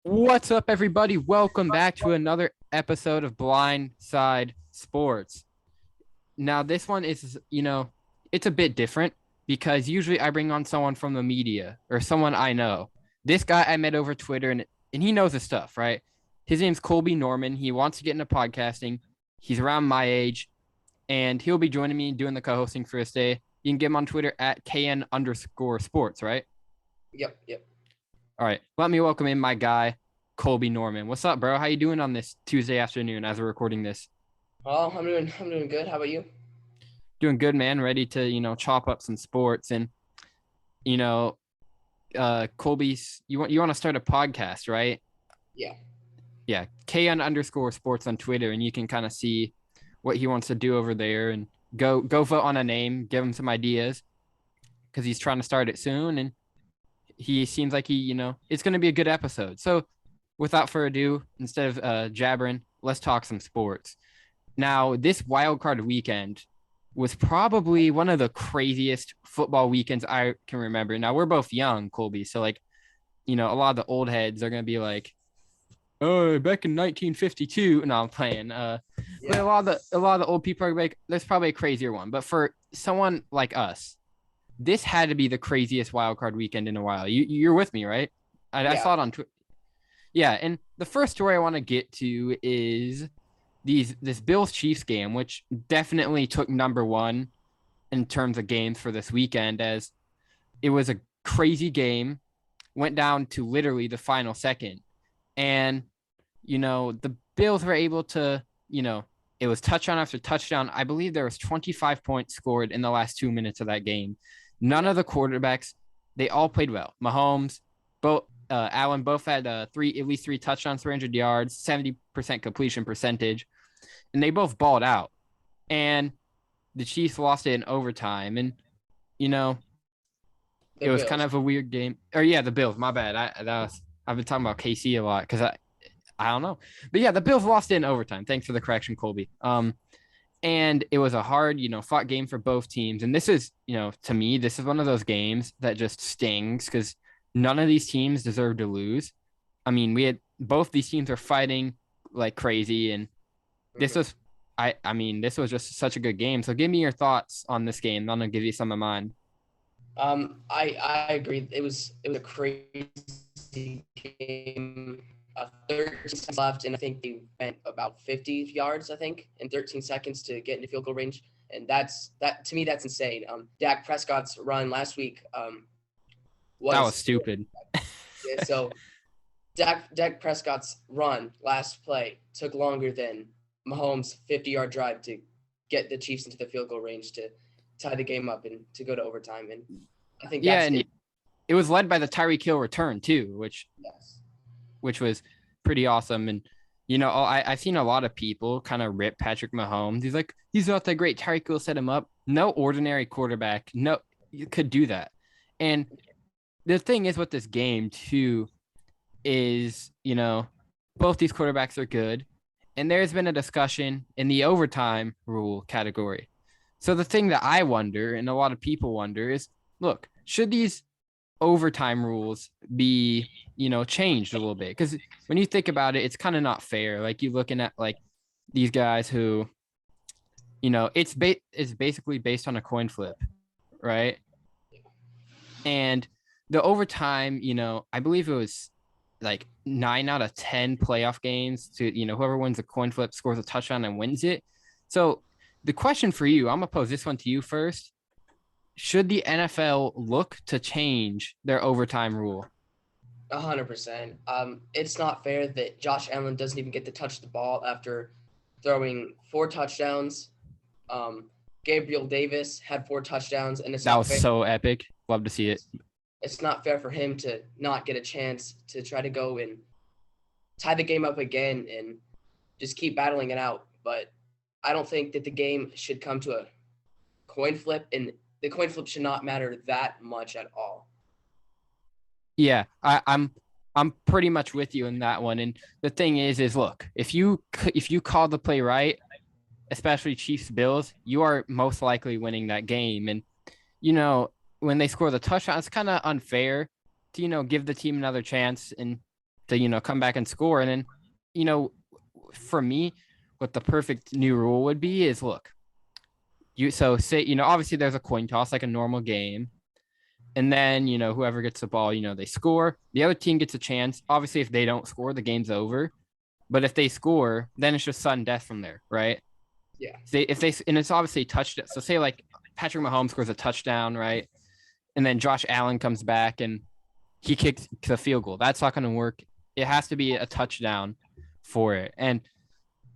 What's up, everybody? Welcome back to another episode of Blindside Sports. Now, this one is, it's a bit different because usually I bring on someone from the media or someone I know. This guy I met over Twitter and he knows his stuff, right? His name's Colbie Norman. He wants to get into podcasting. He's around my age and he'll be joining me doing the co-hosting for this day. You can get him on Twitter at KN_sports, right? Yep. All right. Let me welcome in my guy, Colbie Norman. What's up, bro? How you doing on this Tuesday afternoon as we're recording this? Well, I'm doing good. How about you? Doing good, man. Ready to, chop up some sports and, you know, Colby's you want to start a podcast, right? Yeah. Yeah. KN_sports on Twitter, and you can kind of see what he wants to do over there and go vote on a name, give him some ideas because he's trying to start it soon and he seems like it's going to be a good episode. So without further ado, instead of jabbering, let's talk some sports. Now, this wild card weekend was probably one of the craziest football weekends I can remember. Now, we're both young, Colby. So, a lot of the old heads are going to be like, oh, back in 1952. No, I'm playing. But Yeah. a lot of the old people are like, there's probably a crazier one. But for someone like us, this had to be the craziest wild card weekend in a while. You're with me, right? I Yeah. saw it on Twitter. Yeah, and the first story I want to get to is this Bills Chiefs game, which definitely took number one in terms of games for this weekend, as it was a crazy game, went down to literally the final second, and the Bills were able to, it was touchdown after touchdown. I believe there was 25 points scored in the last 2 minutes of that game. None Yeah. of the quarterbacks, they all played well. Mahomes, both Allen both had at least three touchdowns, 300 yards, 70% completion percentage, and they both balled out. And the Chiefs lost it in overtime, and you know The it was kind Bills. of a weird game. Or yeah, the Bills. My bad. I've been talking about KC a lot because I don't know, but yeah, the Bills lost it in overtime. Thanks for the correction, Colby. And it was a hard, fought game for both teams. And this is, to me, this is one of those games that just stings because none of these teams deserve to lose. I mean, we had both these teams are fighting like crazy, and this hmm was, this was just such a good game. So give me your thoughts on this game. I'm gonna give you some of mine. I agree. It was a crazy game. 13 seconds left, and I think they went about 50 yards. I think in 13 seconds to get into field goal range, and that to me that's insane. Dak Prescott's run last week That was was stupid. so Dak Prescott's run last play took longer than Mahomes' 50-yard drive to get the Chiefs into the field goal range to tie the game up and to go to overtime. And I think Yeah, that's and it. it was led by the Tyreek Hill return too, Yes. which was pretty awesome. And I've seen a lot of people kind of rip Patrick Mahomes. He's like, he's not that great. Tyreek will set him up. No ordinary quarterback, no, you could do that. And the thing is with this game too is, both these quarterbacks are good, and there's been a discussion in the overtime rule category. So the thing that I wonder, and a lot of people wonder, is, look, should these overtime rules be changed a little bit? Because when you think about it, it's kind of not fair. Like you looking at like these guys who it's basically based on a coin flip, right? And the overtime, I believe it was like 9 out of 10 playoff games to whoever wins the coin flip scores a touchdown and wins it. So the question for you, I'm gonna pose this one to you first. Should the NFL look to change their overtime rule? 100%. It's not fair that Josh Allen doesn't even get to touch the ball after throwing 4 touchdowns. Gabriel Davis had 4 touchdowns, and it's That not was fair. so epic. Love to see it. It's not fair for him to not get a chance to try to go and tie the game up again and just keep battling it out. But I don't think that the game should come to a coin flip, and the coin flip should not matter that much at all. Yeah, I'm pretty much with you in that one. And the thing is look, if you call the play right, especially Chiefs Bills, you are most likely winning that game. And you when they score the touchdown, it's kind of unfair to give the team another chance and to come back and score. And then, for me, what the perfect new rule would be is, look, so say, obviously there's a coin toss like a normal game. And then, whoever gets the ball, they score. The other team gets a chance. Obviously, if they don't score, the game's over. But if they score, then it's just sudden death from there, right? Yeah. And it's obviously touchdown. So say like Patrick Mahomes scores a touchdown, right? And then Josh Allen comes back and he kicks the field goal. That's not going to work. It has to be a touchdown for it. And,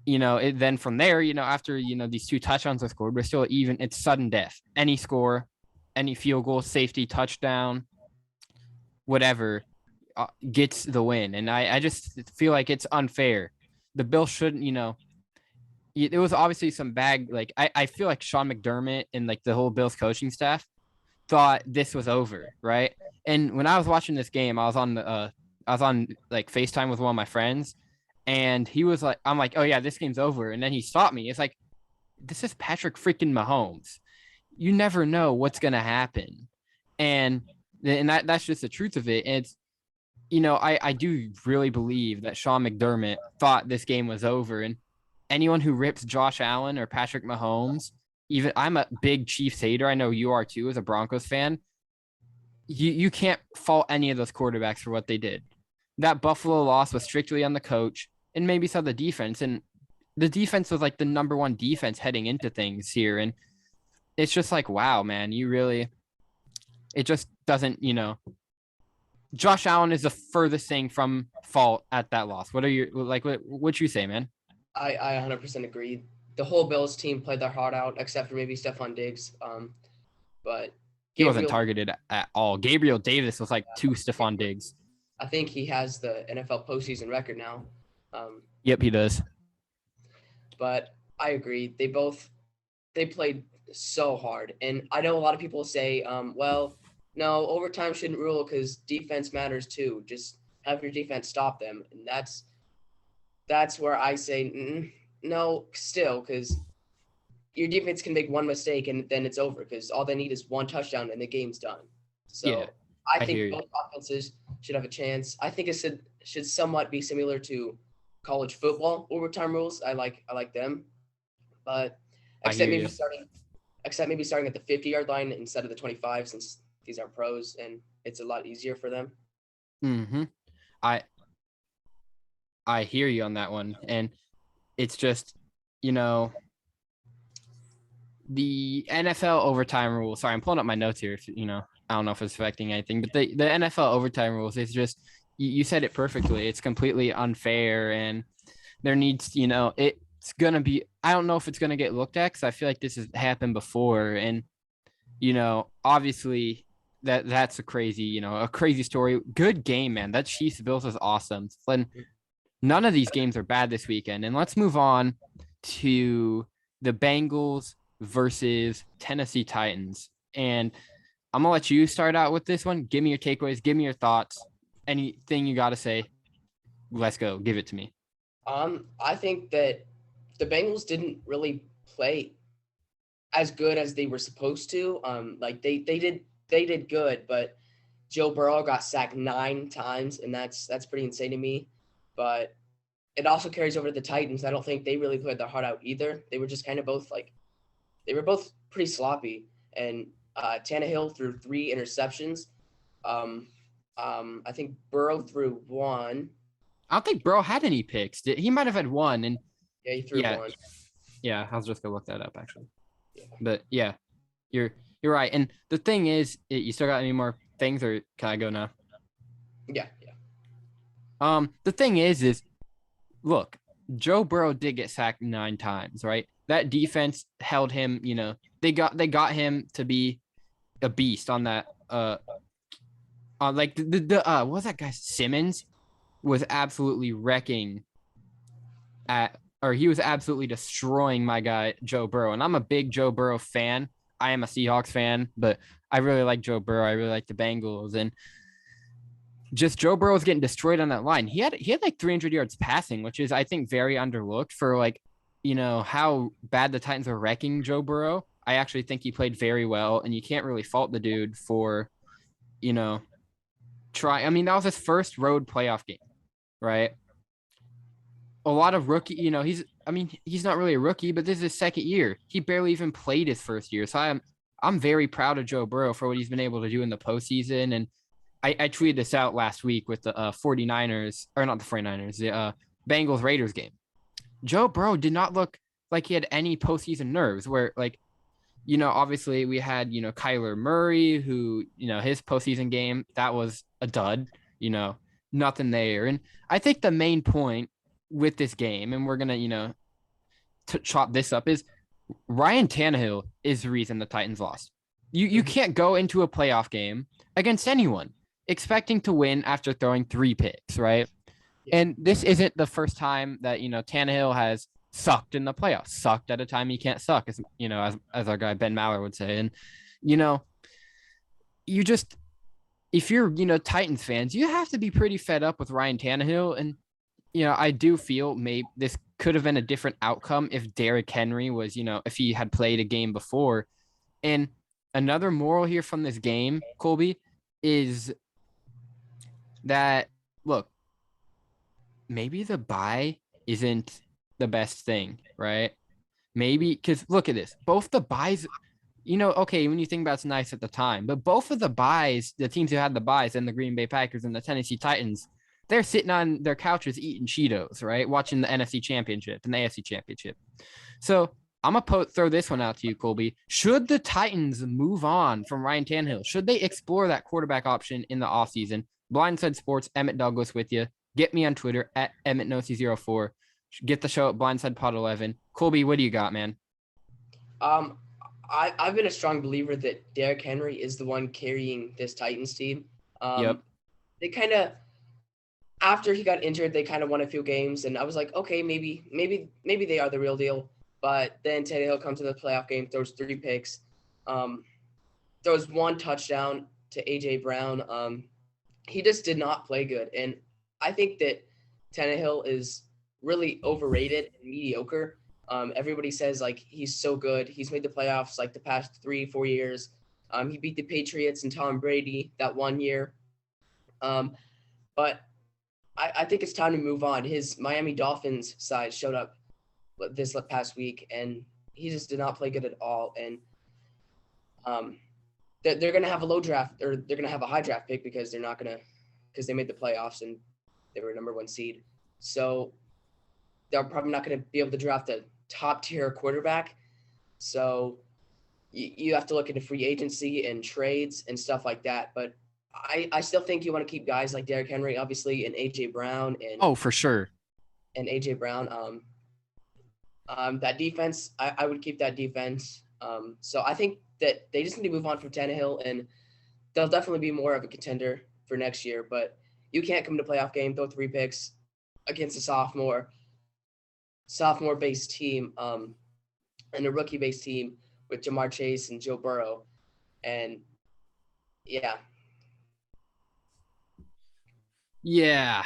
then from there, after, these two touchdowns are scored, we're still even. It's sudden death. Any score, any field goal, safety, touchdown, whatever, gets the win. And I just feel like it's unfair. The Bills shouldn't, it was obviously some bad, like, I feel like Sean McDermott and like the whole Bills coaching staff thought this was over, right? And when I was watching this game, I was on like FaceTime with one of my friends, and he was like, I'm like, oh yeah, this game's over. And then he stopped me. It's like, this is Patrick freaking Mahomes. You never know what's gonna happen. And that's just the truth of it. And it's, I do really believe that Sean McDermott thought this game was over. And anyone who rips Josh Allen or Patrick Mahomes, even I'm a big Chiefs hater. I know you are too, as a Broncos fan. You can't fault any of those quarterbacks for what they did. That Buffalo loss was strictly on the coach and maybe some of the defense. And the defense was like the number one defense heading into things here. And it's just like, wow, man, it just doesn't, Josh Allen is the furthest thing from fault at that loss. What are your, like, what you say, man? I 100% agree. The whole Bills team played their heart out, except for maybe Stephon Diggs. But He wasn't targeted at all. Gabriel Davis was like two Stephon Diggs. I think he has the NFL postseason record now. Yep, he does. But I agree. They played so hard. And I know a lot of people say, well, no, overtime shouldn't rule because defense matters too. Just have your defense stop them. And that's where I say, no, still, because your defense can make one mistake and then it's over because all they need is one touchdown and the game's done. So yeah, I think both offenses should have a chance. I think it should somewhat be similar to college football overtime rules. I like them, but except maybe starting at the 50-yard line instead of the 25, since these are pros and it's a lot easier for them. Mm-hmm. I hear you on that one, and it's just, the NFL overtime rules. Sorry, I'm pulling up my notes here. If, I don't know if it's affecting anything, but the NFL overtime rules, it's just, you said it perfectly. It's completely unfair, and there needs, it's going to be, I don't know if it's going to get looked at because I feel like this has happened before. And, obviously that's a crazy story. Good game, man. That Chiefs Bills was awesome. And none of these games are bad this weekend. And let's move on to the Bengals versus Tennessee Titans. And I'm going to let you start out with this one. Give me your takeaways. Give me your thoughts. Anything you got to say. Let's go. Give it to me. I think that the Bengals didn't really play as good as they were supposed to. Like they did good, but Joe Burrow got sacked 9 times, and that's pretty insane to me. But it also carries over to the Titans. I don't think they really played their heart out either. They were just kind of both pretty sloppy. And Tannehill threw 3 interceptions. I think Burrow threw 1. I don't think Burrow had any picks. He might have had 1. And yeah, he threw 1. Yeah, I was just gonna look that up actually. Yeah. But yeah, you're right. And the thing is, you still got any more things, or can I go now? Yeah. The thing is, look, Joe Burrow did get sacked 9 times, right? That defense held him. They got him to be a beast on that. Like what was that guy? Simmons was absolutely wrecking he was absolutely destroying my guy Joe Burrow. And I'm a big Joe Burrow fan. I am a Seahawks fan, but I really like Joe Burrow. I really like the Bengals, and just Joe Burrow was getting destroyed on that line. He had like 300 yards passing, which is, I think, very underlooked for like, how bad the Titans are wrecking Joe Burrow. I actually think he played very well, and you can't really fault the dude for, that was his first road playoff game. right? A lot of rookie, he's not really a rookie, but this is his second year. He barely even played his first year. So I'm very proud of Joe Burrow for what he's been able to do in the postseason. And I tweeted this out last week with the 49ers, or not the 49ers, the Bengals Raiders game. Joe Burrow did not look like he had any postseason nerves where, like, obviously we had, Kyler Murray, who, his postseason game, that was a dud, nothing there. And I think the main point with this game, and we're going to, chop this up, is Ryan Tannehill is the reason the Titans lost. You can't go into a playoff game against anyone expecting to win after throwing 3 picks, right? Yeah. And this isn't the first time that, Tannehill has sucked in the playoffs, sucked at a time he can't suck, as our guy Ben Maller would say. And, you just, if you're, Titans fans, you have to be pretty fed up with Ryan Tannehill. And, I do feel maybe this could have been a different outcome if Derrick Henry was, if he had played a game before. And another moral here from this game, Colby, is that, look, maybe the bye isn't the best thing, right? Maybe, because look at this. Both the byes, okay, when you think about it's nice at the time, but both of the byes, the teams who had the byes, and the Green Bay Packers and the Tennessee Titans, they're sitting on their couches eating Cheetos, right? Watching the NFC Championship and the AFC Championship. So I'm going to throw this one out to you, Colby. Should the Titans move on from Ryan Tannehill? Should they explore that quarterback option in the offseason? Blindside Sports, Emmett Douglas with you. Get me on Twitter at EmmettNosi04. Get the show at Blindside Pod 11. Colby, what do you got, man? I've been a strong believer that Derrick Henry is the one carrying this Titans team. Yep. They kind of, after he got injured, they kind of won a few games, and I was like, okay, maybe they are the real deal. But then Tannehill comes to the playoff game, throws 3 picks, throws 1 touchdown to A.J. Brown. He just did not play good, and I think that Tannehill is really overrated and mediocre. Everybody says, like, he's so good. He's made the playoffs, like, the past 3-4 years. He beat the Patriots and Tom Brady that one year. But I think it's time to move on. His Miami Dolphins side showed up this past week, and he just did not play good at all. And they're going to have a low draft, or they're going to have a high draft pick because they made the playoffs and they were number 1 seed. So they're probably not going to be able to draft a top tier quarterback. So you have to look into free agency and trades and stuff like that. But I still think you want to keep guys like Derrick Henry, obviously, and A.J. Brown. Oh, for sure. And A.J. Brown. That defense, I would keep that defense. So I think that they just need to move on from Tannehill, and they'll definitely be more of a contender for next year. But you can't come to playoff game, throw 3 picks against a sophomore-based team, and a rookie-based team with Jamar Chase and Joe Burrow. And, yeah. Yeah,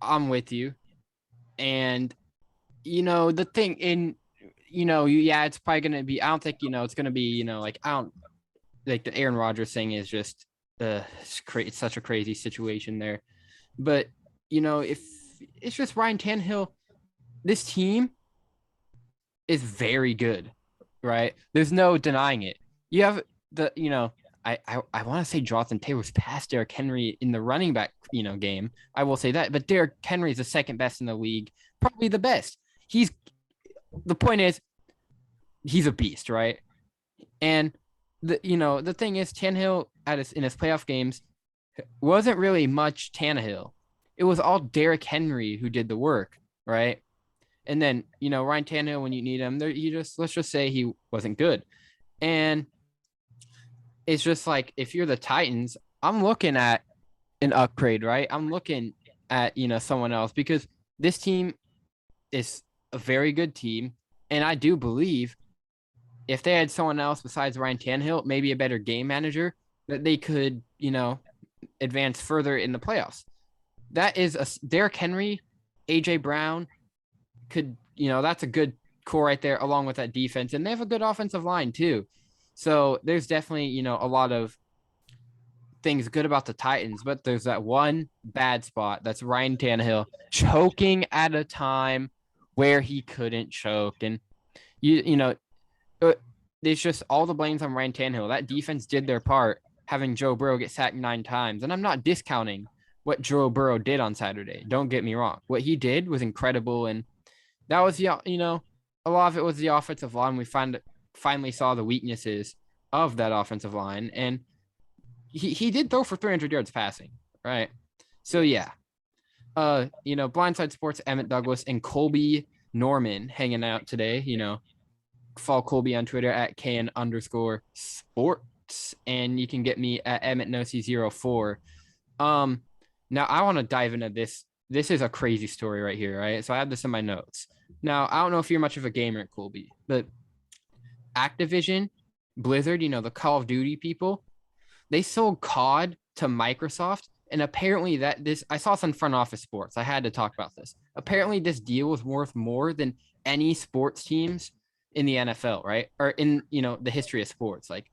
I'm with you. And, the thing it's probably going to be, I don't think, it's going to be, the Aaron Rodgers thing is just, it's such a crazy situation there. But, if it's just Ryan Tannehill, this team is very good, right? There's no denying it. You have I want to say Jonathan Taylor's past Derrick Henry in the running back, game. I will say that, but Derrick Henry is the second best in the league, probably the best. The point is, he's a beast, right? And the thing is, Tannehill in his playoff games wasn't really much Tannehill. It was all Derrick Henry who did the work, right? And then, Ryan Tannehill, when you need him, let's just say he wasn't good. And it's just like, if you're the Titans, I'm looking at an upgrade, right? I'm looking at, someone else, because this team is a very good team. And I do believe if they had someone else besides Ryan Tannehill, maybe a better game manager, that they could, advance further in the playoffs. That is Derrick Henry, A.J. Brown could, that's a good core right there, along with that defense. And they have a good offensive line too. So there's definitely, a lot of things good about the Titans, but there's that one bad spot. That's Ryan Tannehill choking at a time where he couldn't choke. And, it's just all the blame's on Ryan Tannehill. That defense did their part, having Joe Burrow get sacked 9 times. And I'm not discounting what Joe Burrow did on Saturday. Don't get me wrong. What he did was incredible. And that was, a lot of it was the offensive line. We finally saw the weaknesses of that offensive line. And he did throw for 300 yards passing, right? So, yeah. Blindside Sports, Emmett Douglas, and Colbie Norman hanging out today. Follow Colbie on Twitter at @KN_sports. And you can get me at EmmettNosi04. Now, I want to dive into this. This is a crazy story right here, right? So I have this in my notes. Now, I don't know if you're much of a gamer at Colbie, but Activision, Blizzard, the Call of Duty people, they sold COD to Microsoft. And apparently I saw this on Front Office Sports. I had to talk about this. Apparently this deal was worth more than any sports teams in the NFL, right? Or in, the history of sports. Like,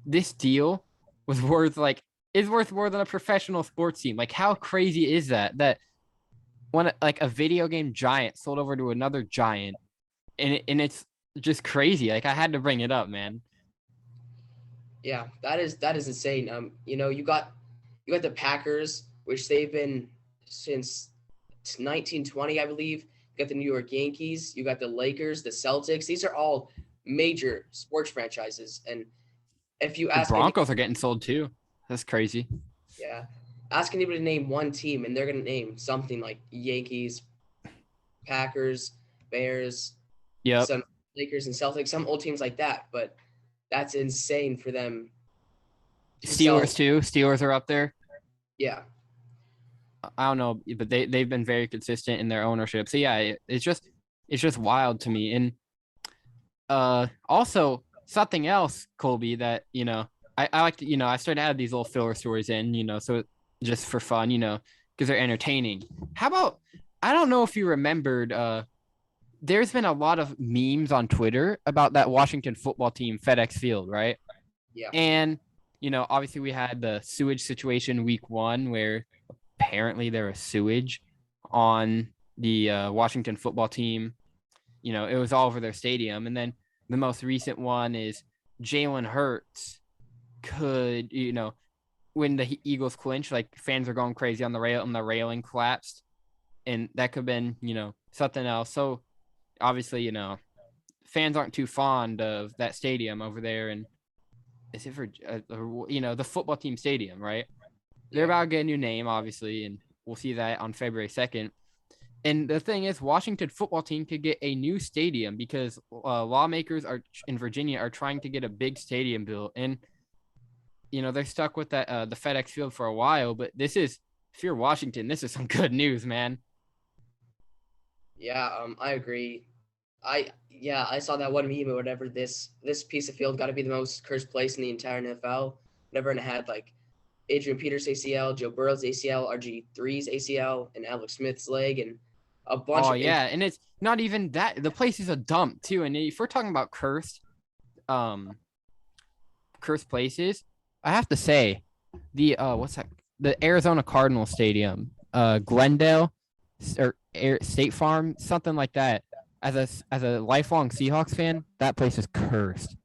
this deal was is worth more than a professional sports team. Like, how crazy is that? That when a video game giant sold over to another giant, and it's just crazy. Like, I had to bring it up, man. Yeah, that is insane. You got the Packers, which they've been since 1920, I believe. You got the New York Yankees, you got the Lakers, the Celtics. These are all major sports franchises. And if you ask the Broncos are getting sold too. That's crazy. Yeah. Ask anybody to name one team, and they're going to name something like Yankees, Packers, Bears, some Lakers and Celtics, some old teams like that. But that's insane for them. Steelers too. Steelers are up there. Yeah. I don't know, but they've been very consistent in their ownership. So yeah, it's just wild to me. And also something else, Colbie, that I like to, I started to add these little filler stories in, so just for fun, because they're entertaining. How about, I don't know if you remembered, there's been a lot of memes on Twitter about that Washington football team, FedEx Field, right? Yeah. And, obviously we had the sewage situation week 1 where apparently there was sewage on the Washington football team. It was all over their stadium. And then the most recent one is Jalen Hurts could, when the Eagles clinch, like fans are going crazy on the rail and the railing collapsed. And that could have been, something else. So obviously, fans aren't too fond of that stadium over there. And is it for, the football team stadium, right? They're about to get a new name, obviously, and we'll see that on February 2nd. And the thing is, Washington football team could get a new stadium because lawmakers in Virginia are trying to get a big stadium built. And, they're stuck with that the FedEx Field for a while. But if you're Washington, this is some good news, man. Yeah, I agree. I saw that one meme or whatever. This piece of field got to be the most cursed place in the entire NFL. Never had Adrian Peters' ACL, Joe Burrow's ACL, RG3's ACL, and Alex Smith's leg, and a bunch of and it's not even that. The place is a dump too. And if we're talking about cursed places, I have to say the what's that? The Arizona Cardinals Stadium, Glendale or State Farm, something like that. As a lifelong Seahawks fan, that place is cursed.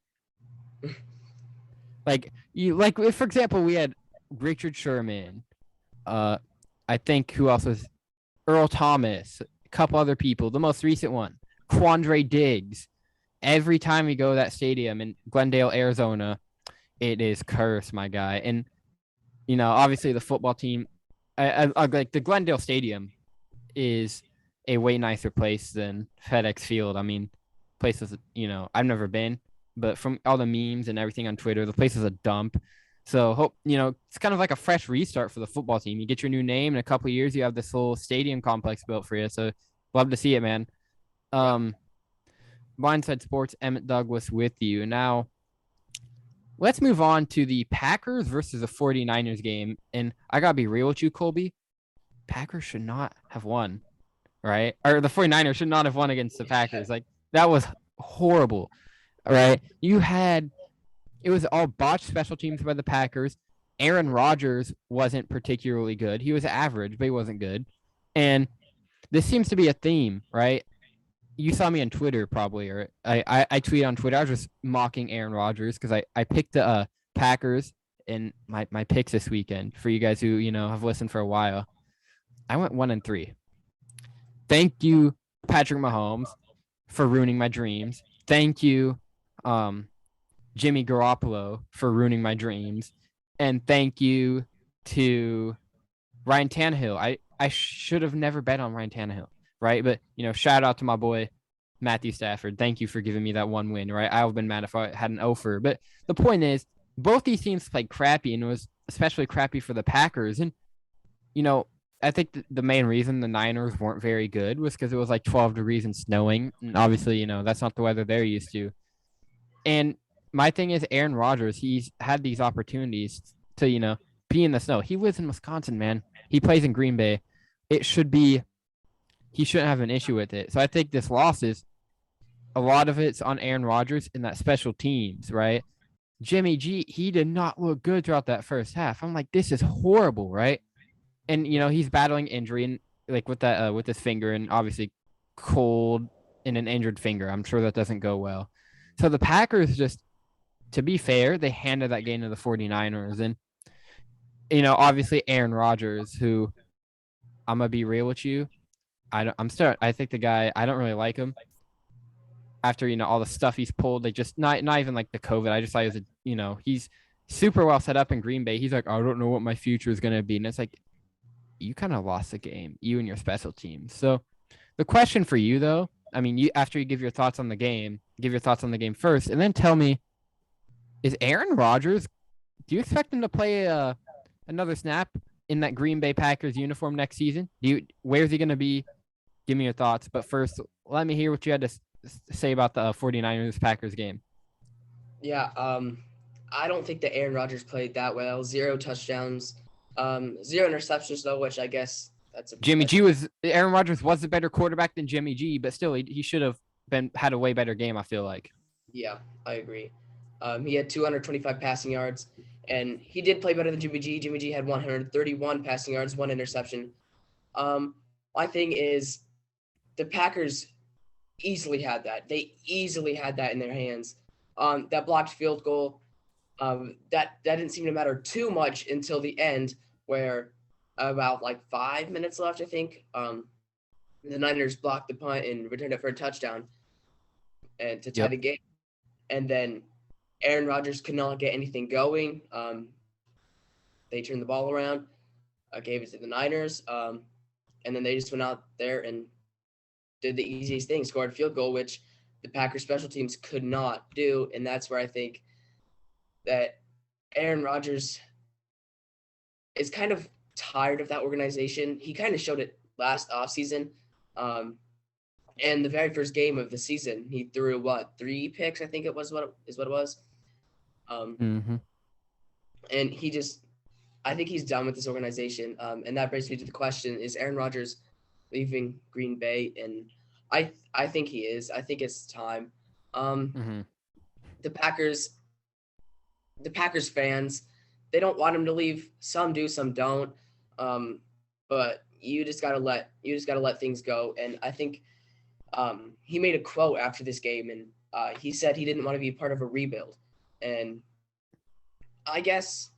If, for example, we had Richard Sherman, I think who else was Earl Thomas, a couple other people. The most recent one, Quandre Diggs. Every time we go to that stadium in Glendale, Arizona, it is cursed, my guy. And obviously the football team, like the Glendale Stadium, is a way nicer place than FedEx Field. I mean, places I've never been, but from all the memes and everything on Twitter, the place is a dump. So hope it's kind of like a fresh restart for the football team. You get your new name in a couple of years, you have this whole stadium complex built for you. So love to see it, man. Blindside Sports, Emmett Douglas with you. Now, let's move on to the Packers versus the 49ers game. And I gotta be real with you, Colbie. Packers should not have won, right? Or the 49ers should not have won against the Packers. Like, that was horrible, right? It was all botched special teams by the Packers. Aaron Rodgers wasn't particularly good. He was average, but he wasn't good. And this seems to be a theme, right? You saw me on Twitter probably, or I tweet on Twitter. I was just mocking Aaron Rodgers because I picked the Packers in my picks this weekend for you guys who have listened for a while. I went 1-3. Thank you, Patrick Mahomes, for ruining my dreams. Thank you, Jimmy Garoppolo, for ruining my dreams, and thank you to Ryan Tannehill. I should have never bet on Ryan Tannehill, right? But shout out to my boy Matthew Stafford. Thank you for giving me that one win, right? I would have been mad if I had an offer. But the point is, both these teams played crappy, and it was especially crappy for the Packers. And I think the main reason the Niners weren't very good was because it was like 12 degrees and snowing. And obviously, that's not the weather they're used to. And my thing is Aaron Rodgers, he's had these opportunities to, be in the snow. He lives in Wisconsin, man. He plays in Green Bay. He shouldn't have an issue with it. So I think this loss is a lot of it's on Aaron Rodgers in that special teams, right? Jimmy G, he did not look good throughout that first half. I'm like, this is horrible, right? And he's battling injury and like with that with his finger, and obviously cold and an injured finger. I'm sure that doesn't go well. So the Packers, just to be fair, they handed that game to the 49ers. And obviously Aaron Rodgers, who I'm gonna be real with you, I think the guy, I don't really like him after all the stuff he's pulled. They just not even like the COVID. I just thought he was he's super well set up in Green Bay. He's like, I don't know what my future is gonna be, and it's like, you kind of lost the game, you and your special teams. So the question for you, though, I mean, after you give your thoughts on the game, give your thoughts on the game first, and then tell me, is Aaron Rodgers, do you expect him to play another snap in that Green Bay Packers uniform next season? Where's he going to be? Give me your thoughts. But first, let me hear what you had to say about the 49ers Packers game. Yeah, I don't think that Aaron Rodgers played that well. 0 touchdowns, 0 interceptions though, which I guess Aaron Rodgers was a better quarterback than Jimmy G, but still he should have had a way better game, I feel like. Yeah, I agree. He had 225 passing yards, and he did play better than Jimmy G. Jimmy G had 131 passing yards, 1 interception. My thing is, the Packers easily had that. They easily had that in their hands. That blocked field goal, that didn't seem to matter too much until the end, where about like 5 minutes left, I think. The Niners blocked the punt and returned it for a touchdown and to tie the game. And then Aaron Rodgers could not get anything going. They turned the ball around, gave it to the Niners, and then they just went out there and did the easiest thing, scored a field goal, which the Packers special teams could not do. And that's where I think that Aaron Rodgers is kind of tired of that organization. He kind of showed it last offseason. And the very first game of the season, he threw 3 picks, I think it was what it was. And I think he's done with this organization. And that brings me to the question, is Aaron Rodgers leaving Green Bay? And I think he is. I think it's time. The Packers fans, they don't want him to leave. Some do, some don't. But you just gotta let things go. And I think he made a quote after this game, and he said he didn't want to be part of a rebuild. And I guess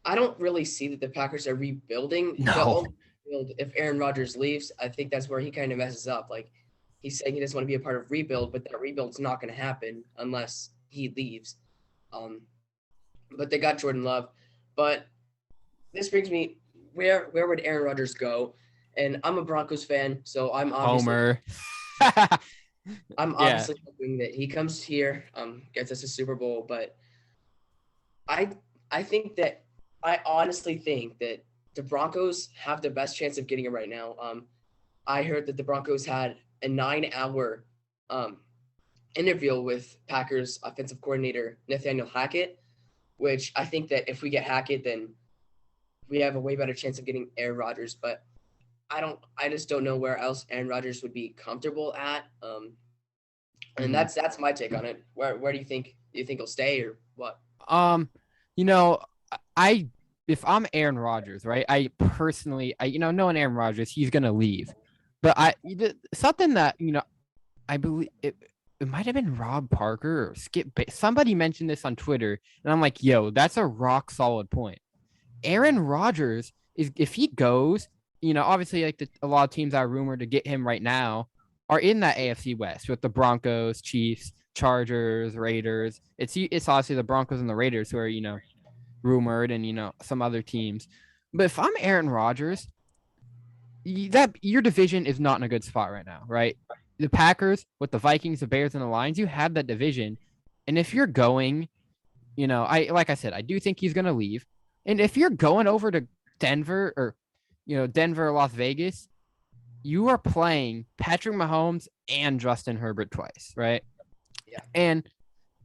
I don't really see that the Packers are rebuilding. No. If Aaron Rodgers leaves, I think that's where he kind of messes up. Like, he's saying he doesn't want to be a part of rebuild, but that rebuild's not going to happen unless he leaves. But they got Jordan Love. But this brings me, where would Aaron Rodgers go? And I'm a Broncos fan, so I'm obviously Homer. I'm obviously hoping that he comes here, gets us a Super Bowl. But I honestly think that the Broncos have the best chance of getting it right now. I heard that the Broncos had a 9-hour interview with Packers offensive coordinator Nathaniel Hackett, which I think that if we get Hackett, then we have a way better chance of getting Aaron Rodgers. But I just don't know where else Aaron Rodgers would be comfortable at. And that's my take on it. Where do you think he'll stay or what? I if I'm Aaron Rodgers, right? I personally, knowing Aaron Rodgers, he's gonna leave. But something that I believe it might have been Rob Parker or somebody mentioned this on Twitter, and I'm like, yo, that's a rock solid point. Aaron Rodgers is if he goes, obviously like a lot of teams that are rumored to get him right now are in that AFC West with the Broncos, Chiefs, Chargers, Raiders. It's obviously the Broncos and the Raiders who are rumored, and some other teams. But if I'm Aaron Rodgers, that your division is not in a good spot right now, right? The Packers with the Vikings, the Bears, and the Lions, you have that division. And if you're going, like I said, I do think he's gonna leave. And if you're going over to Denver or Denver or Las Vegas, you are playing Patrick Mahomes and Justin Herbert twice, right? Yeah. And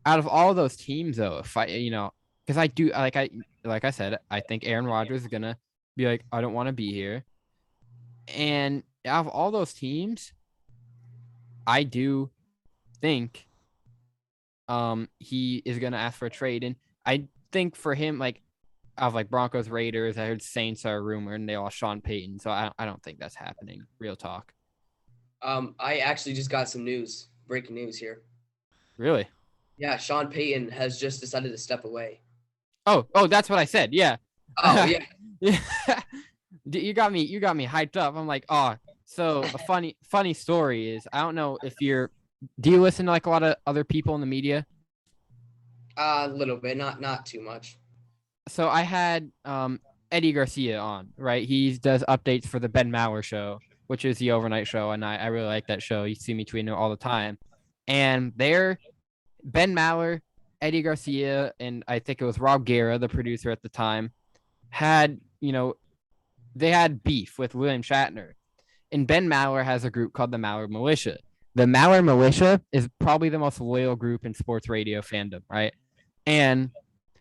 out of all those teams, though, if I, because I do like I said, I think Aaron Rodgers is gonna be like, I don't want to be here. And out of all those teams, I do think he is gonna ask for a trade. And I think for him, like of like Broncos, Raiders, I heard Saints are rumored and they all Sean Payton. So I don't think that's happening. Real talk. I actually just got some news, breaking news here. Really? Yeah, Sean Payton has just decided to step away. Oh, that's what I said. Yeah. Oh yeah. Yeah. You got me hyped up. I'm like, oh, so a funny story is I don't know if do you listen to like a lot of other people in the media? A little bit, not too much. So I had Eddie Garcia on, right? He does updates for the Ben Maller show, which is the overnight show, and I really like that show. You see me tweeting it all the time. And there, Ben Maller, Eddie Garcia, and I think it was Rob Guerra, the producer at the time, had, they had beef with William Shatner. And Ben Maller has a group called the Maller Militia. The Maller Militia is probably the most loyal group in sports radio fandom, right? And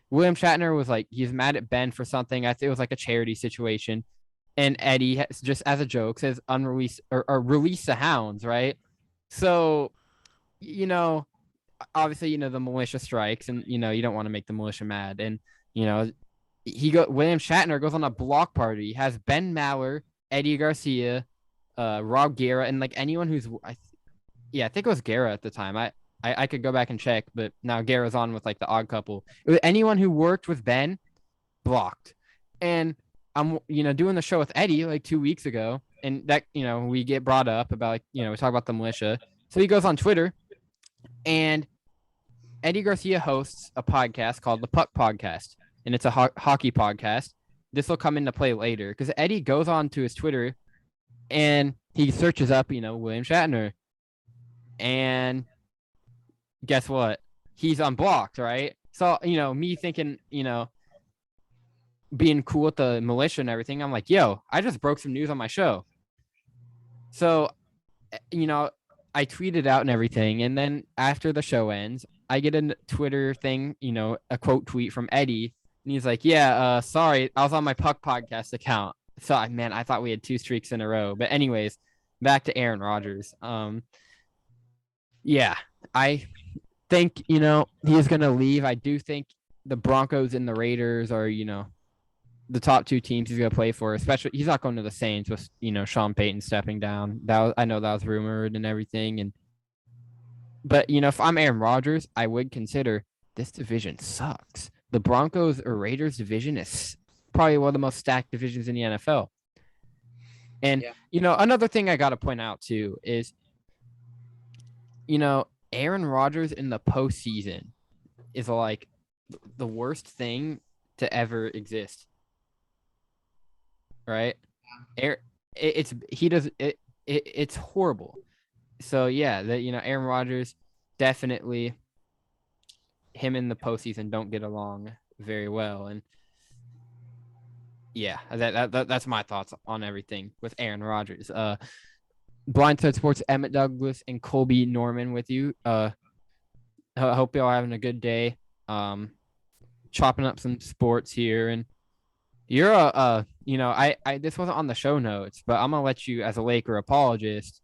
William Shatner was like, he's mad at Ben for something. I think it was like a charity situation. And Eddie, just as a joke, says unreleased or release the hounds, right? So, obviously, the militia strikes, and you don't want to make the militia mad. And William Shatner goes on a block party. He has Ben Maller, Eddie Garcia, Rob Guerra, and like anyone who's I think it was Guerra at the time. I could go back and check, but now Guerra's on with like the Odd Couple. Anyone who worked with Ben blocked. And I'm doing the show with Eddie like 2 weeks ago, and that we get brought up about like, we talk about the militia. So he goes on Twitter, and Eddie Garcia hosts a podcast called the Puck Podcast, and it's a hockey podcast. This will come into play later because Eddie goes on to his Twitter and he searches up, William Shatner, and guess what? He's unblocked, right? So, me thinking, being cool with the militia and everything, I'm like, yo, I just broke some news on my show. So, I tweeted out and everything. And then after the show ends, I get a Twitter thing, a quote tweet from Eddie. And he's like, yeah, sorry, I was on my Puck Podcast account. So, I thought we had 2 streaks in a row. But anyways, back to Aaron Rodgers. Yeah, I think, he's going to leave. I do think the Broncos and the Raiders are, the top 2 teams he's going to play for, especially he's not going to the Saints with, Sean Payton stepping down. I know that was rumored and everything. But, if I'm Aaron Rodgers, I would consider this division sucks. The Broncos or Raiders division is probably one of the most stacked divisions in the NFL. And, another thing I got to point out too is, Aaron Rodgers in the postseason is like the worst thing to ever exist. Right? It's horrible. So yeah, Aaron Rodgers definitely, him in the postseason don't get along very well. And yeah, that's my thoughts on everything with Aaron Rodgers. Blindside Sports, Emmett Douglas and Colbie Norman with you. I hope y'all having a good day. Chopping up some sports here, and you're I this wasn't on the show notes, but I'm gonna let you, as a Laker apologist,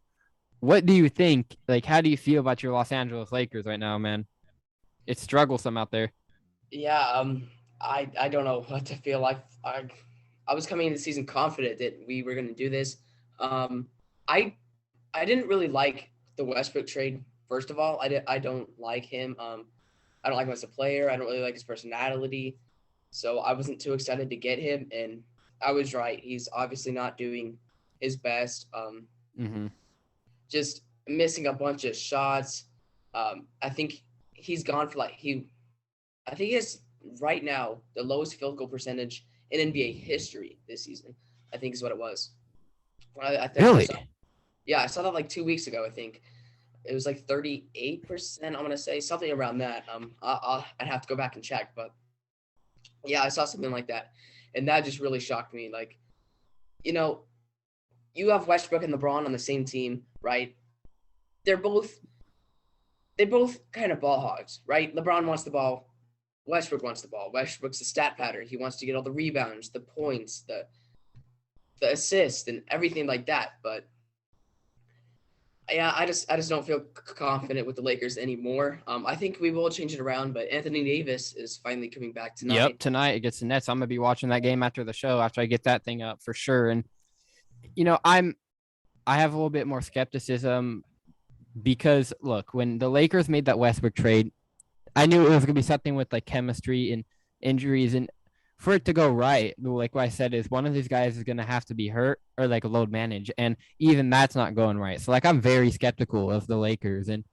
what do you think? Like, how do you feel about your Los Angeles Lakers right now, man? It's strugglesome out there. Yeah, I don't know what to feel like. I was coming into the season confident that we were going to do this. Um, I I didn't really like the Westbrook trade. First of all, I don't like him. I don't like him as a player. I don't really like his personality. So I wasn't too excited to get him, and I was right. He's obviously not doing his best. Mm-hmm. Just missing a bunch of shots. I think he's gone for I think he has right now the lowest field goal percentage in NBA history this season. I think is what it was. I think I Really? saw. Yeah, I saw that like 2 weeks ago. I think it was like 38%. I'm gonna say something around that. I'd have to go back and check, but yeah, I saw something like that, and that just really shocked me. Like, you know, you have Westbrook and LeBron on the same team, right? They're both they both kind of ball hogs, right? LeBron wants the ball, Westbrook wants the ball. Westbrook's a stat pattern. He wants to get all the rebounds, the points, the assists, and everything like that. But yeah, I just don't feel confident with the Lakers anymore. I think we will change it around, but Anthony Davis is finally coming back Yep, tonight. tonight against the Nets. I'm gonna be watching that game after the show after I get that thing up for sure. And I have a little bit more skepticism because look, when the Lakers made that Westbrook trade, I knew it was gonna be something with like chemistry and injuries, and for it to go right, like what I said, is one of these guys is gonna have to be hurt or like load manage, and even that's not going right. So like I'm very skeptical of the Lakers, and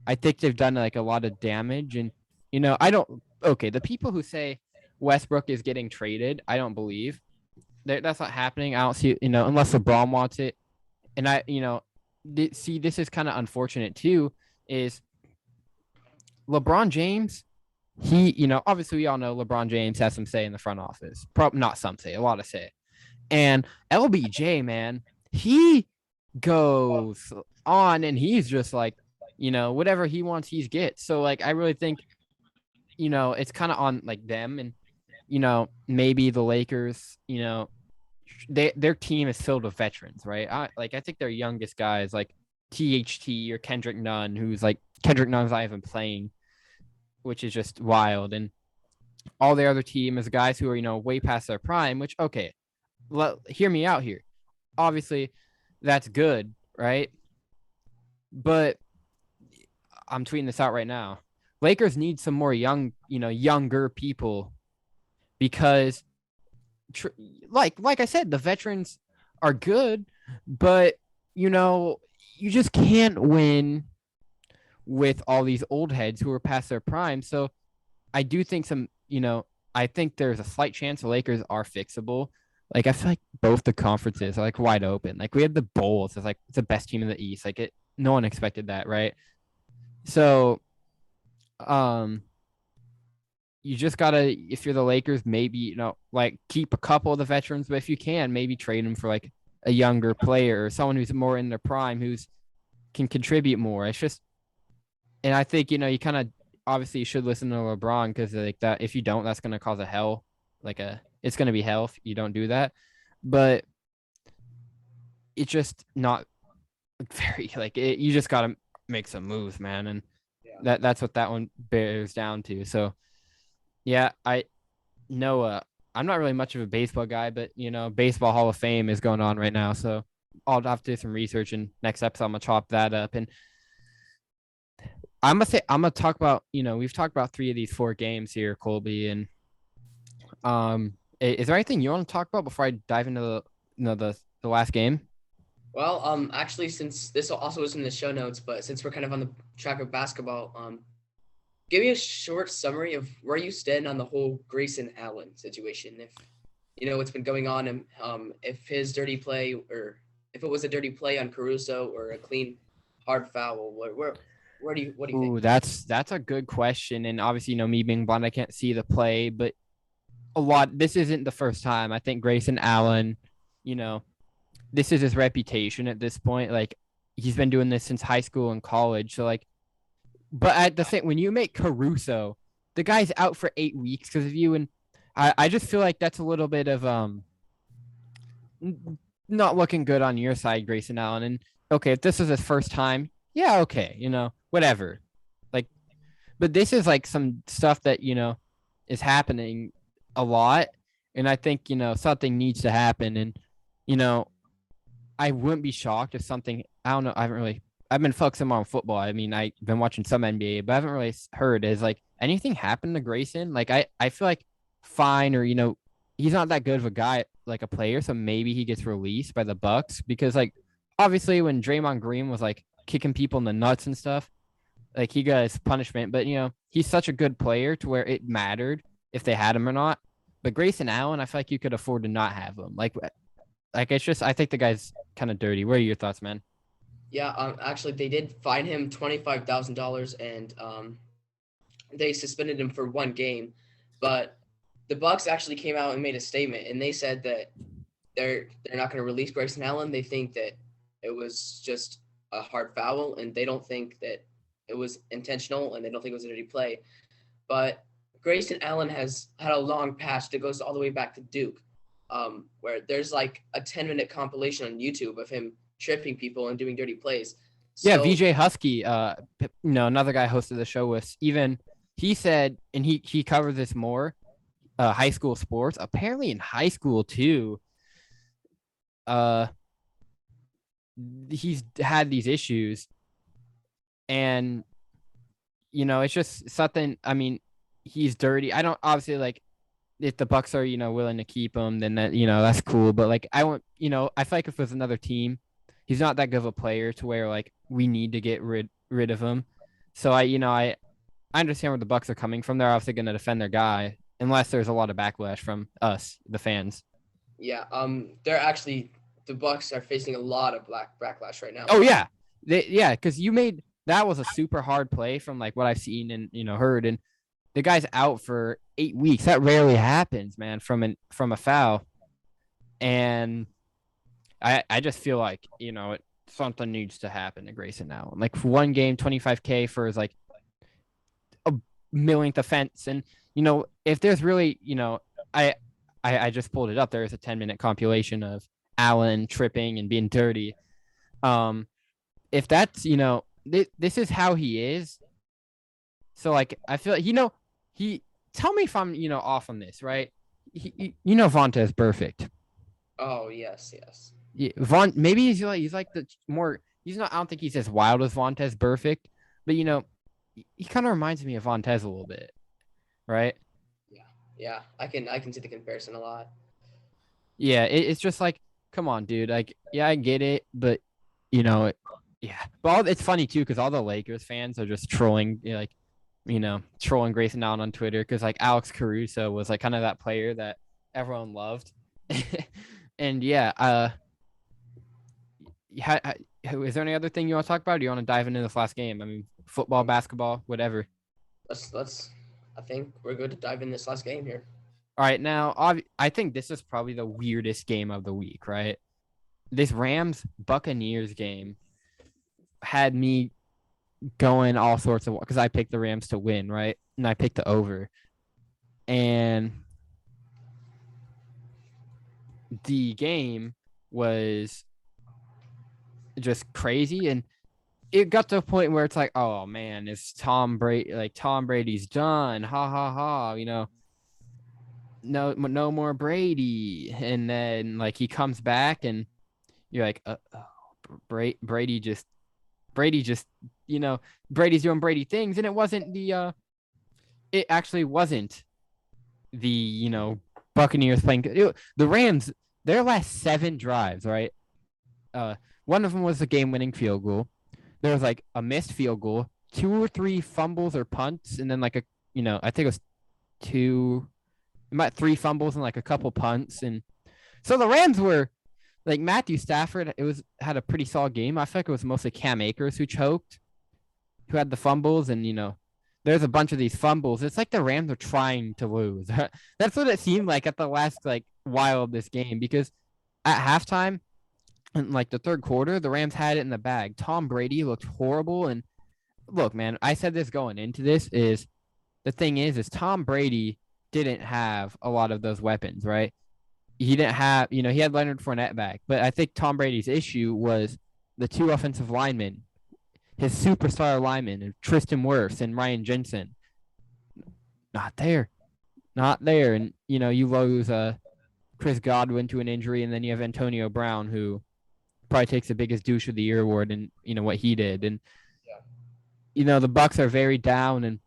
I think they've done like a lot of damage. And I don't. Okay, the people who say Westbrook is getting traded, I don't believe that's not happening. I don't see unless LeBron wants it, and see, this is kind of unfortunate too. Is LeBron James? Obviously we all know LeBron James has some say in the front office. Probably not some say, a lot of say. And LBJ, man, he goes on and he's just like, whatever he wants, he gets. So like, I really think, it's kind of on like them and, maybe the Lakers, their team is filled with veterans, right? I think their youngest guy is like THT or Kendrick Nunn, who's like Kendrick Nunn's not even playing, which is just wild. And all the other team is guys who are, way past their prime, which, okay, hear me out here. Obviously, that's good, right? But I'm tweeting this out right now. Lakers need some more younger people because, like I said, the veterans are good, but you just can't win with all these old heads who are past their prime. So I do think I think there's a slight chance the Lakers are fixable. Like I feel like both the conferences are like wide open. Like we had the Bulls as like it's the best team in the East. Like no one expected that, right? So, you just gotta, if you're the Lakers, maybe like keep a couple of the veterans, but if you can, maybe trade them for like a younger player or someone who's more in their prime, who's can contribute more. It's just, and I think you kind of obviously you should listen to LeBron because like that. If you don't, that's gonna cause it's gonna be hell if you don't do that. But it's just not very like you just gotta make some moves, man, and that's what that one bears down to. So yeah, I know I'm not really much of a baseball guy, but Baseball Hall of Fame is going on right now, so I'll have to do some research, and next episode I'm gonna chop that up. And I'm gonna talk about we've talked about 3 of these 4 games here, Colby, and is there anything you want to talk about before I dive into the last game? Well, actually, since this also was in the show notes, but since we're kind of on the track of basketball, give me a short summary of where you stand on the whole Grayson Allen situation. If you know what's been going on, and if his dirty play or if it was a dirty play on Caruso or a clean hard foul, what do you Ooh, think? that's a good question. And obviously, me being blind, I can't see the play, but this isn't the first time. I think Grayson Allen, this is his reputation at this point. Like he's been doing this since high school and college. So like, but at the same, when you make Caruso, the guy's out for 8 weeks because of you, and I just feel like that's a little bit of not looking good on your side, Grayson Allen. And okay, if this is his first time, yeah, okay, whatever. Like, but this is like some stuff that is happening a lot. And I think, something needs to happen. And, you know, I wouldn't be shocked if something, I don't know, I've been focusing more on football. I mean, I've been watching some NBA, but I haven't really heard is like anything happened to Grayson. Like, I feel like fine, or, he's not that good of a guy, like a player. So maybe he gets released by the Bucks because, like, obviously when Draymond Green was like kicking people in the nuts and stuff, like he got his punishment, but he's such a good player to where it mattered if they had him or not. But Grayson Allen, I feel like you could afford to not have him. Like it's just I think the guy's kind of dirty. What are your thoughts, man? Yeah, actually, they did fine him $25,000, and they suspended him for 1 game. But the Bucks actually came out and made a statement, and they said that they're not going to release Grayson Allen. They think that it was just a hard foul, and they don't think that it was intentional, and they don't think it was a dirty play. But Grayson Allen has had a long past that goes all the way back to Duke, where there's like a 10-minute compilation on YouTube of him tripping people and doing dirty plays. Yeah, So VJ Husky, another guy hosted the show with, even he said, and he covers this more, high school sports. Apparently in high school too, uh, he's had these issues, and it's just something. I mean, he's dirty. I don't obviously like if the Bucks are willing to keep him, then that's cool. But like I want I feel like if it was another team, he's not that good of a player to where like we need to get rid of him. So I understand where the Bucks are coming from. They're obviously going to defend their guy unless there's a lot of backlash from us, the fans. yeah, they're actually the Bucks are facing a lot of backlash right now. Oh yeah, because that was a super hard play from like what I've seen and heard, and the guy's out for 8 weeks. That rarely happens, man, from a foul. And I just feel like something needs to happen to Grayson Allen. Like for 1 game, 25K for his like a millionth offense, and if there's really I just pulled it up. There is a 10-minute compilation of Allen tripping and being dirty. If that's this is how he is. So like I feel like he tell me if I'm off on this, right? Vontez perfect. Oh yes, yes. Yeah, maybe he's like the more he's not. I don't think he's as wild as Vontez perfect, but he kind of reminds me of Vontez a little bit, right? Yeah, yeah. I can see the comparison a lot. Yeah, it's just like, come on, dude. Like, yeah, I get it, but yeah. But it's funny too because all the Lakers fans are just trolling, trolling Grayson Allen on Twitter because like Alex Caruso was like kind of that player that everyone loved, and yeah. Is there any other thing you want to talk about? Or do you want to dive into this last game? I mean, football, basketball, whatever. Let's. I think we're good to dive in this last game here. All right, now I think this is probably the weirdest game of the week, right? This Rams Buccaneers game had me going all sorts of because I picked the Rams to win, right? And I picked the over. And the game was just crazy, and it got to a point where it's like, oh man, it's Tom Brady, like Tom Brady's done. Ha ha ha, no more Brady. And then like he comes back and you're like, Brady just Brady's doing Brady things. And it actually wasn't the Buccaneers playing the Rams. Their last 7 drives, right? One of them was a game-winning field goal. There was like a missed field goal, 2 or 3 fumbles or punts, and then like I think it was 3 fumbles and like a couple punts. And so the Rams were like Matthew Stafford. Had a pretty solid game. I feel like it was mostly Cam Akers who choked, who had the fumbles, and there's a bunch of these fumbles. It's like the Rams are trying to lose. That's what it seemed like at the last like while of this game, because at halftime in like the third quarter, the Rams had it in the bag. Tom Brady looked horrible. And look, man, I said this going into this is the thing is Tom Brady didn't have a lot of those weapons, right? He didn't have, he had Leonard Fournette back, but I think Tom Brady's issue was the 2 offensive linemen, his superstar linemen, Tristan Wirfs and Ryan Jensen, not there. not there. And, you lose Chris Godwin to an injury, and then you have Antonio Brown, who probably takes the biggest douche of the year award, and what he did. And Yeah. the Bucks are very down, and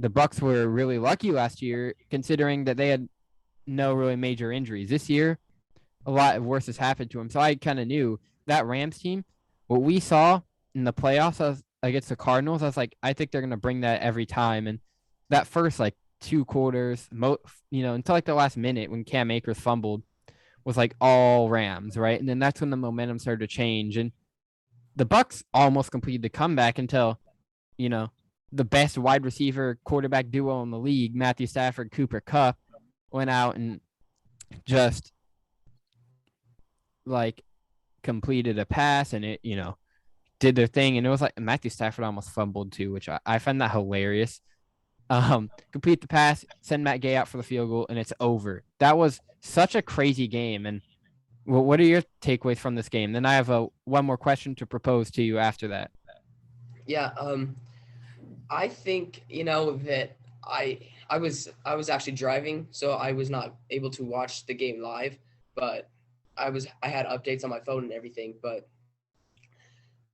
the Bucks were really lucky last year, considering that they had no really major injuries. This year, a lot worse has happened to them. So I kind of knew that Rams team, what we saw in the playoffs against the Cardinals, I was like, I think they're gonna bring that every time. And that first like 2 quarters, until like the last minute when Cam Akers fumbled, was like all Rams, right? And then that's when the momentum started to change, and the Bucks almost completed the comeback until, you know, the best wide receiver quarterback duo in the league, Matthew Stafford, Cooper Kupp, went out and just like completed a pass, and it, did their thing. And it was like Matthew Stafford almost fumbled too, which I find that hilarious. Complete the pass, send Matt Gay out for the field goal, and it's over. That was such a crazy game. And what are your takeaways from this game? Then I have one more question to propose to you after that. Yeah, I think that I was actually driving, so I was not able to watch the game live, but I had updates on my phone and everything. But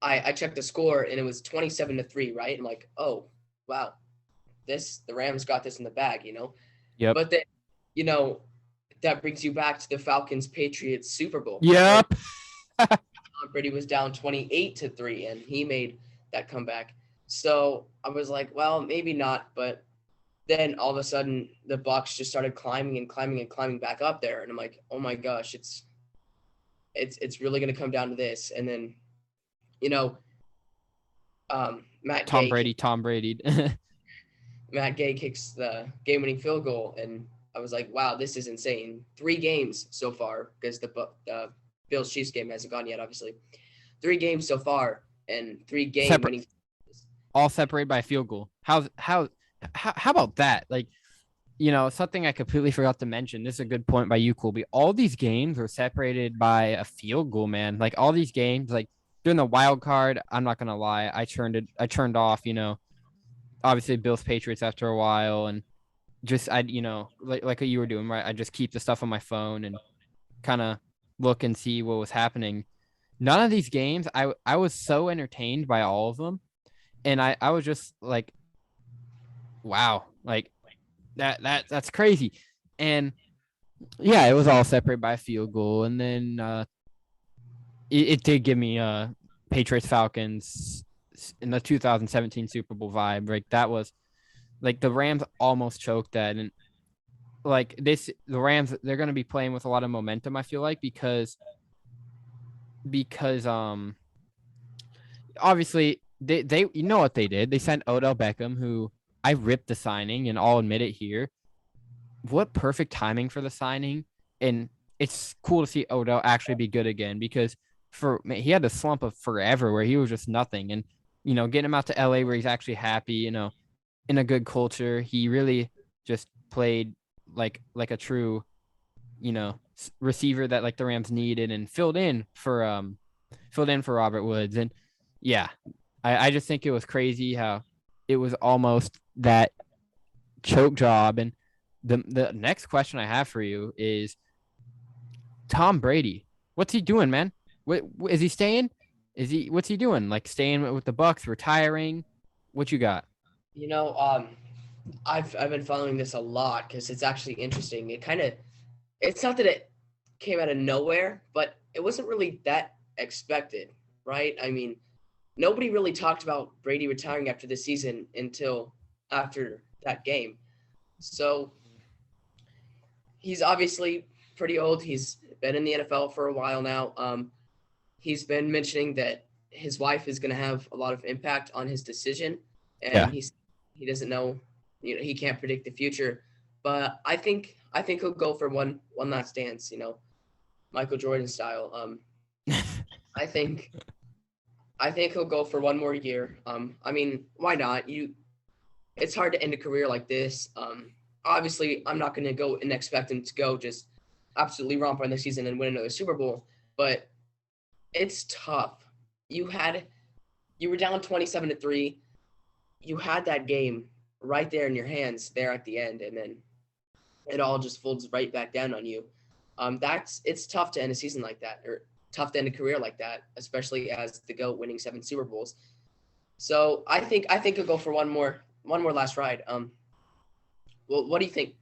I checked the score and it was 27-3, right? I'm like, oh wow, the Rams got this in the bag. Yep. But then you know that brings you back to the Falcons Patriots Super Bowl. Yep. Tom Brady was down 28-3 and he made that comeback. So I was like, well, maybe not, but then all of a sudden the Bucks just started climbing and climbing and climbing back up there, and I'm like, oh my gosh, it's really going to come down to this. And then you know Matt Tom Gay Brady. Matt Gay kicks the game-winning field goal, and I was like, wow, this is insane. 3 games so far, because the Bills Chiefs game hasn't gone yet, obviously. 3 games so far, and 3 game-winning. All separated by a field goal. How about that? Like, something I completely forgot to mention. This is a good point by you, Colby. All these games were separated by a field goal, man. Like all these games, like during the wild card, I'm not gonna lie, I turned off, obviously Bills Patriots after a while, and just like what you were doing, right? I just keep the stuff on my phone and kind of look and see what was happening. None of these games, I was so entertained by all of them, and I was just like, wow, like that's crazy. And yeah, it was all separated by a field goal, and then it did give me Patriots Falcons in the 2017 Super Bowl vibe. Like that was like the Rams almost choked that, and like the Rams, they're going to be playing with a lot of momentum, I feel like, because obviously they you know what they did. They sent Odell Beckham, who I ripped the signing, and I'll admit it here. What perfect timing for the signing. And it's cool to see Odell actually be good again, because he had the slump of forever where he was just nothing. And, getting him out to LA where he's actually happy, in a good culture. He really just played like a true, receiver that like the Rams needed, and filled in for Robert Woods. And yeah, I just think it was crazy how it was almost that choke job. And the next question I have for you is Tom Brady. What's he doing, man? What is he staying? What's he doing? Like staying with the Bucks, retiring? What you got? I've been following this a lot because it's actually interesting. It's not that it came out of nowhere, but it wasn't really that expected, right? I mean, nobody really talked about Brady retiring after the season until after that game. So he's obviously pretty old. He's been in the NFL for a while now. He's been mentioning that his wife is going to have a lot of impact on his decision, and he doesn't know, he can't predict the future. But I think he'll go for one last dance, Michael Jordan style. I think he'll go for one more year. I mean, why not? It's hard to end a career like this. Obviously, I'm not going to go and expect him to go just absolutely romp on the season and win another Super Bowl, but it's tough. You were down 27-3. You had that game right there in your hands there at the end, and then it all just folds right back down on you. It's tough to end a season like that, or tough to end a career like that, especially as the GOAT winning 7 Super Bowls. So I think I'll go for one more last ride. Well, what do you think?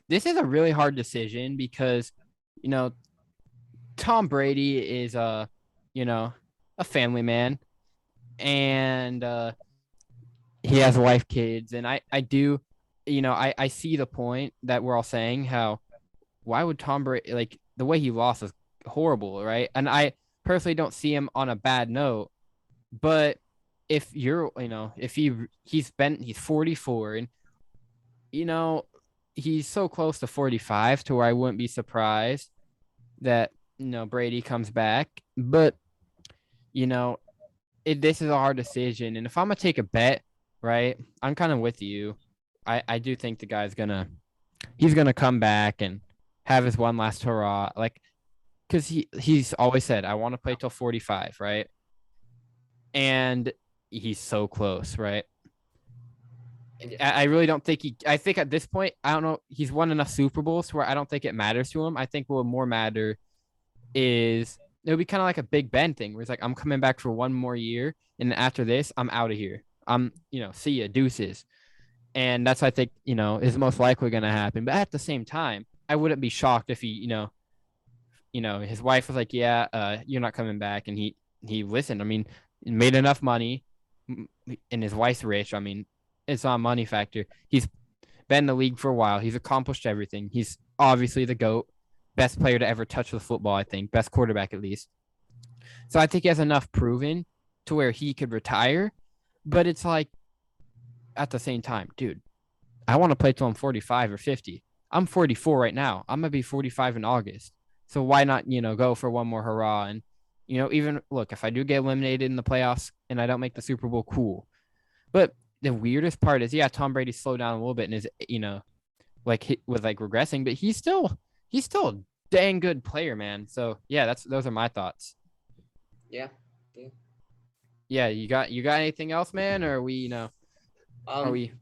This is a really hard decision because, you know, Tom Brady is you know, a family man, and he has a wife, kids, and I do, I see the point that we're all saying, how why would Tom Brady, like, the way he lost is horrible, right? And I personally don't see him on a bad note, but if you're, if he's 44, and you know he's so close to 45 to where I wouldn't be surprised that Brady comes back. But you know this is a hard decision, and if I'm gonna take a bet, right, I'm kind of with you. I do think the guy's he's gonna come back and have his one last hurrah, like, because he's always said, I want to play till 45, right? And he's so close, right? I really don't think I think at this point, I don't know, he's won enough Super Bowls where I don't think it matters to him. I think what would more matter is it would be kind of like a Big Ben thing, where it's like, I'm coming back for one more year, and after this, I'm out of here. See ya, deuces. And that's, I think, is most likely going to happen. But at the same time, I wouldn't be shocked if his wife was like, yeah, you're not coming back. And he listened. I mean, he made enough money, and his wife's rich. I mean, it's not a money factor. He's been in the league for a while. He's accomplished everything. He's obviously the GOAT, best player to ever touch the football, I think, best quarterback at least. So I think he has enough proven to where he could retire. But it's like, at the same time, dude, I want to play till I'm 45 or 50. I'm 44 right now. I'm going to be 45 in August. So why not, go for one more hurrah? And, even look, if I do get eliminated in the playoffs and I don't make the Super Bowl, cool. But the weirdest part is, yeah, Tom Brady slowed down a little bit and is, was like regressing, but he's still a dang good player, man. So yeah, those are my thoughts. Yeah. Yeah, you got anything else, man? Or are we, are we?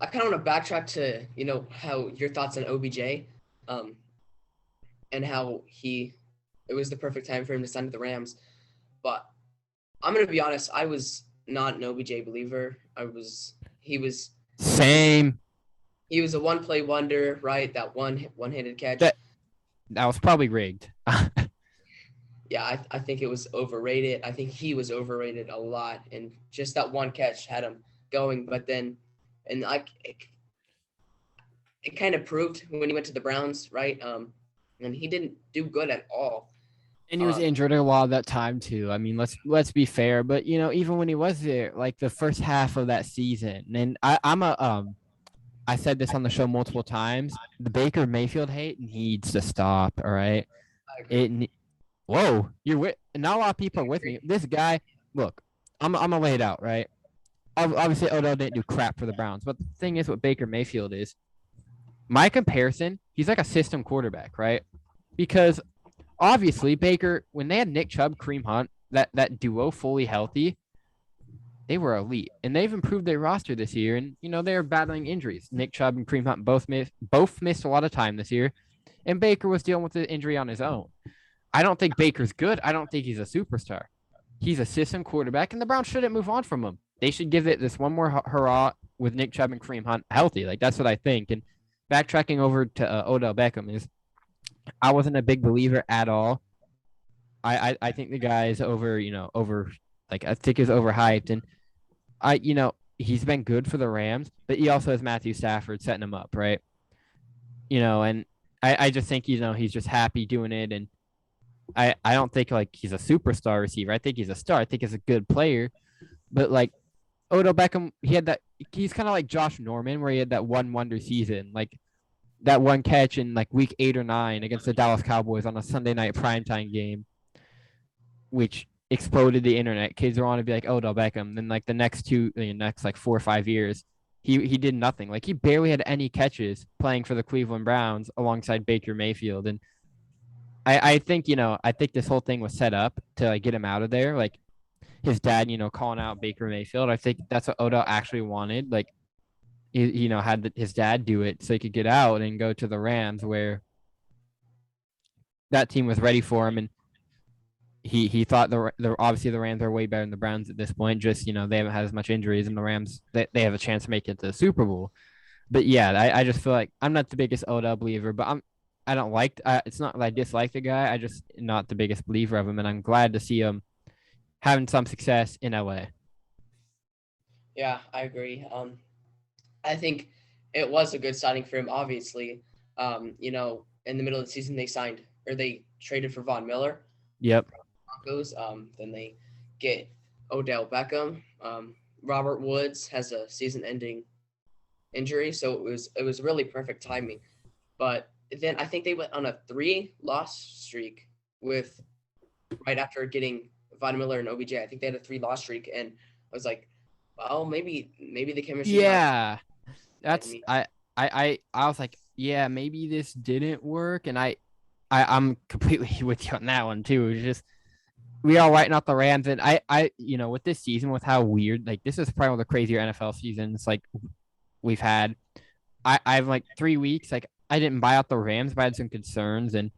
I kind of want to backtrack to, how your thoughts on OBJ, and how it was the perfect time for him to sign to the Rams. But I'm going to be honest, I was not an OBJ believer. He was Same. He was a one-play wonder, right? That one-handed catch. That was probably rigged. Yeah, I think it was overrated. I think he was overrated a lot, and just that one catch had him going. But then, and it kind of proved when he went to the Browns, right? And he didn't do good at all. And he was injured a lot of that time too. I mean, let's be fair. But even when he was there, like the first half of that season, and I said this on the show multiple times, the Baker Mayfield hate needs to stop. All right. Whoa, you're with, not a lot of people are with me. This guy, look, I'm gonna lay it out, right? Obviously, Odell didn't do crap for the Browns, but the thing is, what Baker Mayfield is, my comparison, he's like a system quarterback, right? Because obviously, Baker, when they had Nick Chubb, Kareem Hunt, that duo fully healthy, they were elite, and they've improved their roster this year. And they're battling injuries. Nick Chubb and Kareem Hunt both missed a lot of time this year, and Baker was dealing with the injury on his own. I don't think Baker's good. I don't think he's a superstar. He's a system quarterback, and the Browns shouldn't move on from him. They should give it this one more hurrah with Nick Chubb and Kareem Hunt healthy. Like, that's what I think. And backtracking over to Odell Beckham is, I wasn't a big believer at all. I think the guy's I think he's overhyped. And he's been good for the Rams, but he also has Matthew Stafford setting him up, right? And I just think, he's just happy doing it. And I don't think like he's a superstar receiver. I think he's a star. I think he's a good player. But like Odell Beckham, he's kind of like Josh Norman, where he had that one wonder season, like that one catch in like week 8 or 9 against the Dallas Cowboys on a Sunday night primetime game, which exploded the internet. Kids are on to be like Odell Beckham. Then like the next like 4 or 5 years, he did nothing. Like, he barely had any catches playing for the Cleveland Browns alongside Baker Mayfield. And I think this whole thing was set up to like get him out of there. Like, his dad, calling out Baker Mayfield. I think that's what Odell actually wanted. Like, had his dad do it so he could get out and go to the Rams, where that team was ready for him, and he thought obviously the Rams are way better than the Browns at this point. Just they haven't had as much injuries, and the Rams they have a chance to make it to the Super Bowl. But yeah, I just feel like I'm not the biggest Odell believer, but I don't like. It's not that I dislike the guy. I just not the biggest believer of him, and I'm glad to see him having some success in LA. Yeah, I agree. I think it was a good signing for him. Obviously, in the middle of the season they traded for Von Miller. Yep. Broncos. Then they get Odell Beckham. Robert Woods has a season-ending injury, so it was really perfect timing. But then I think they went on a 3-loss streak with right after getting Von Miller and OBJ. I think they had a 3-loss streak, and I was like, well, maybe the chemistry. Yeah, that's I was like, yeah, maybe this didn't work, and I'm completely with you on that one too. It was just we all writing out the Rams, and I with this season, with how weird, like this is probably one of the crazier NFL seasons like we've had. I've like 3 weeks, like I didn't buy out the Rams, but I had some concerns. And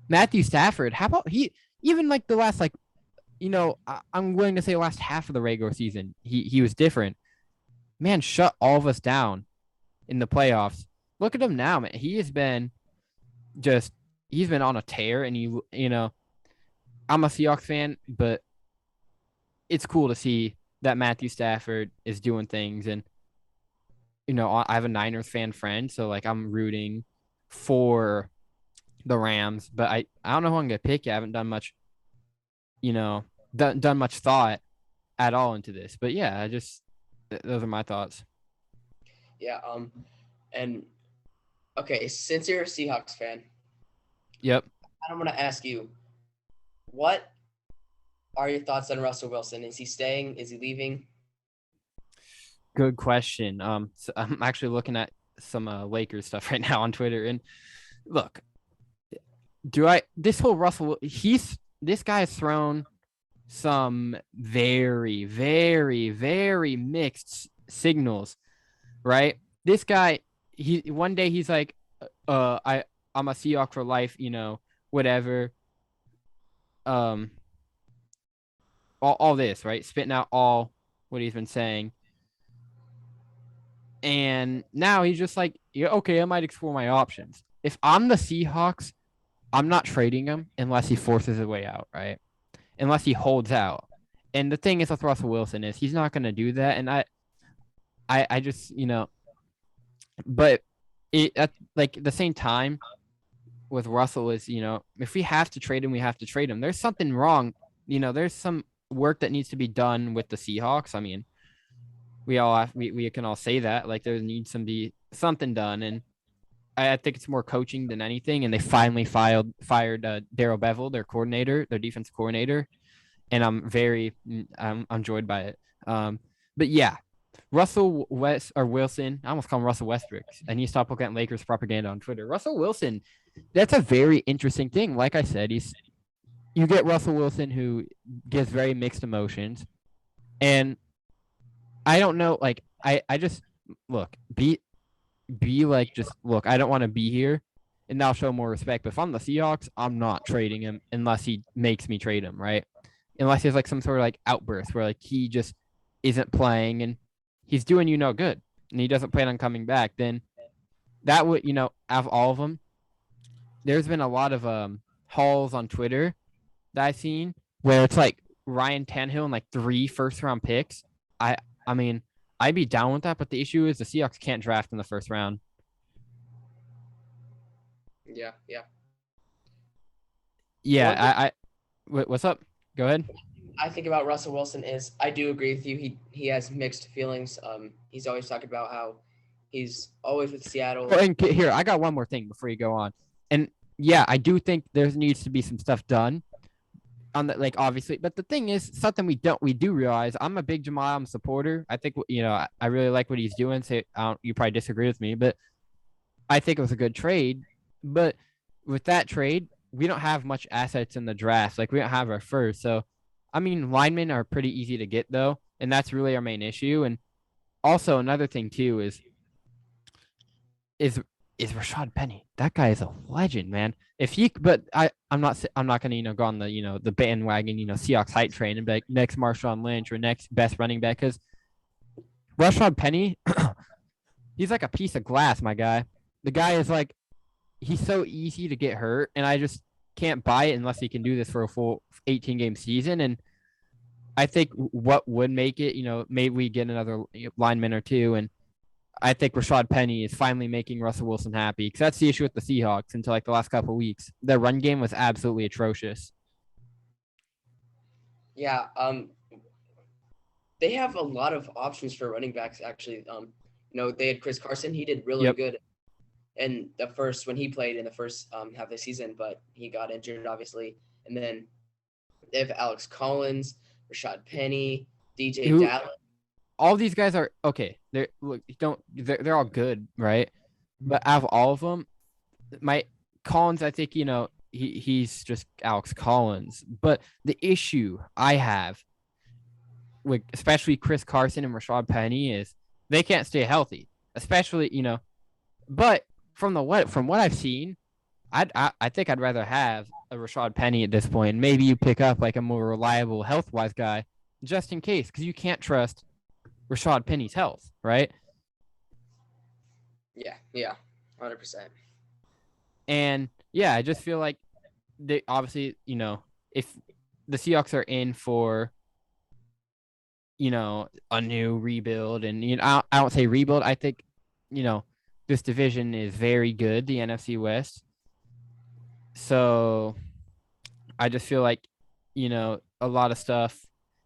Matthew Stafford, how about he even like the last like I'm willing to say the last half of the regular season, he was different. Man, shut all of us down in the playoffs. Look at him now, man. He's been on a tear, and I'm a Seahawks fan, but it's cool to see that Matthew Stafford is doing things. And I have a Niners fan friend, so like I'm rooting for the Rams, but I don't know who I'm gonna pick. I haven't done much, done much thought at all into this. But yeah, those are my thoughts. Yeah. And okay, since you're a Seahawks fan, yep, I'm gonna ask you, what are your thoughts on Russell Wilson? Is he staying? Is he leaving? Good question. So I'm actually looking at some Lakers stuff right now on Twitter, and look, this whole this guy has thrown some very, very, very mixed signals, right? This guy, one day he's like, I'm a Seahawk for life, whatever. All this, right? Spitting out all what he's been saying. And now he's just like, yeah, okay, I might explore my options. If I'm the Seahawks, I'm not trading him unless he forces his way out, right? Unless he holds out. And the thing is with Russell Wilson is he's not going to do that. And I just, but at like the same time with Russell is, if we have to trade him, we have to trade him. There's something wrong. There's some work that needs to be done with the Seahawks. I mean, we can all say that, like there needs to be something done, and I think it's more coaching than anything. And they finally fired Darrell Bevell, their defense coordinator, and I'm enjoyed by it. But yeah, Wilson, I almost call him Russell Westbrook, and he stopped looking at Lakers propaganda on Twitter. Russell Wilson, that's a very interesting thing. Like I said, you get Russell Wilson who gives very mixed emotions, and I don't know, like I just look, be like, just look, I don't want to be here, and I'll show more respect. But if I'm the Seahawks, I'm not trading him unless he makes me trade him, right? Unless there's like some sort of like outburst where like he just isn't playing and he's doing no good and he doesn't plan on coming back, then that would, out of all of them, there's been a lot of hauls on Twitter that I've seen where it's like Ryan Tannehill and like 3 first-round picks. I mean, I'd be down with that, but the issue is the Seahawks can't draft in the first round. Yeah. Yeah, what's up? Go ahead. I think about Russell Wilson is I do agree with you. He has mixed feelings. He's always talking about how he's always with Seattle. Oh, and here, I got one more thing before you go on. And yeah, I do think there needs to be some stuff done on that, like obviously. But the thing is, something we do realize. I'm a big Jamal Adams supporter. I think I really like what he's doing. So you probably disagree with me, but I think it was a good trade. But with that trade, we don't have much assets in the draft. Like we don't have our first. So I mean, linemen are pretty easy to get though, and that's really our main issue. And also another thing too is is Rashad Penny. That guy is a legend, man. If he, but I'm not gonna go on the the bandwagon Seahawks hype train and be like next Marshawn Lynch or next best running back, because Rashad Penny, he's like a piece of glass, my guy. The guy is like, he's so easy to get hurt, and I just can't buy it unless he can do this for a full 18 game season. And I think what would make it, maybe we get another lineman or two, and I think Rashad Penny is finally making Russell Wilson happy, because that's the issue with the Seahawks until like the last couple of weeks. Their run game was absolutely atrocious. Yeah, they have a lot of options for running backs. Actually, they had Chris Carson. He did really good in the first when he played in the first half of the season, but he got injured obviously. And then they have Alex Collins, Rashad Penny, DJ Dallas. All these guys are okay. They're they're all good, right? But out of all of them, my Collins, I think he's just Alex Collins. But the issue I have with especially Chris Carson and Rashad Penny is they can't stay healthy, especially But from what I've seen, I think I'd rather have a Rashad Penny at this point. Maybe you pick up like a more reliable health wise guy just in case, because you can't trust Rashad Penny's health, right? Yeah, 100%. And yeah, I just feel like they obviously, if the Seahawks are in for, a new rebuild, and I don't say rebuild. I think, this division is very good, the NFC West. So I just feel like, a lot of stuff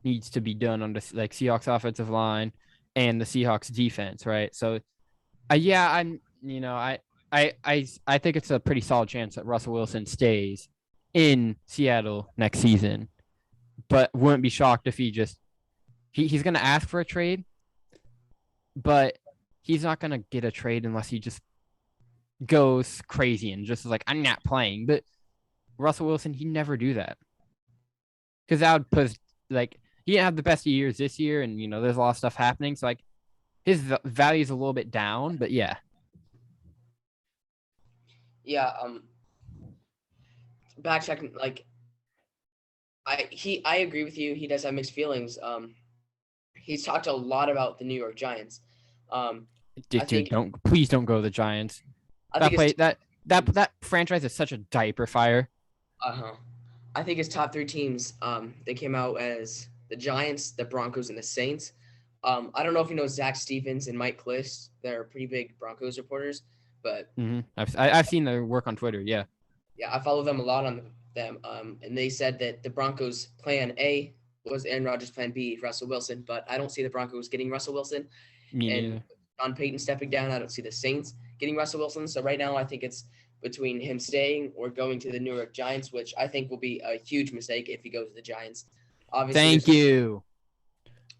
needs to be done on the like Seahawks offensive line and the Seahawks defense, right? So, yeah, I think it's a pretty solid chance that Russell Wilson stays in Seattle next season, but wouldn't be shocked if he's going to ask for a trade, but he's not going to get a trade unless he just goes crazy and just is like, I'm not playing. But Russell Wilson, he'd never do that, because that would put like he didn't have the best of years this year, and there's a lot of stuff happening. So like his value is a little bit down, but yeah. Yeah, backtracking, like I agree with you. He does have mixed feelings. He's talked a lot about the New York Giants. Dude, please don't go to the Giants. That franchise is such a diaper fire. I think his top three teams, they came out as the Giants, the Broncos, and the Saints. I don't know if you know Zach Stevens and Mike Kliss. They're pretty big Broncos reporters, but I've seen their work on Twitter. Yeah, I follow them a lot on them. And they said that the Broncos' plan A was Aaron Rodgers, plan B Russell Wilson, but I don't see the Broncos getting Russell Wilson. And Sean Payton stepping down, I don't see the Saints getting Russell Wilson. So right now, I think it's between him staying or going to the New York Giants, which I think will be a huge mistake if he goes to the Giants. Obviously, thank you.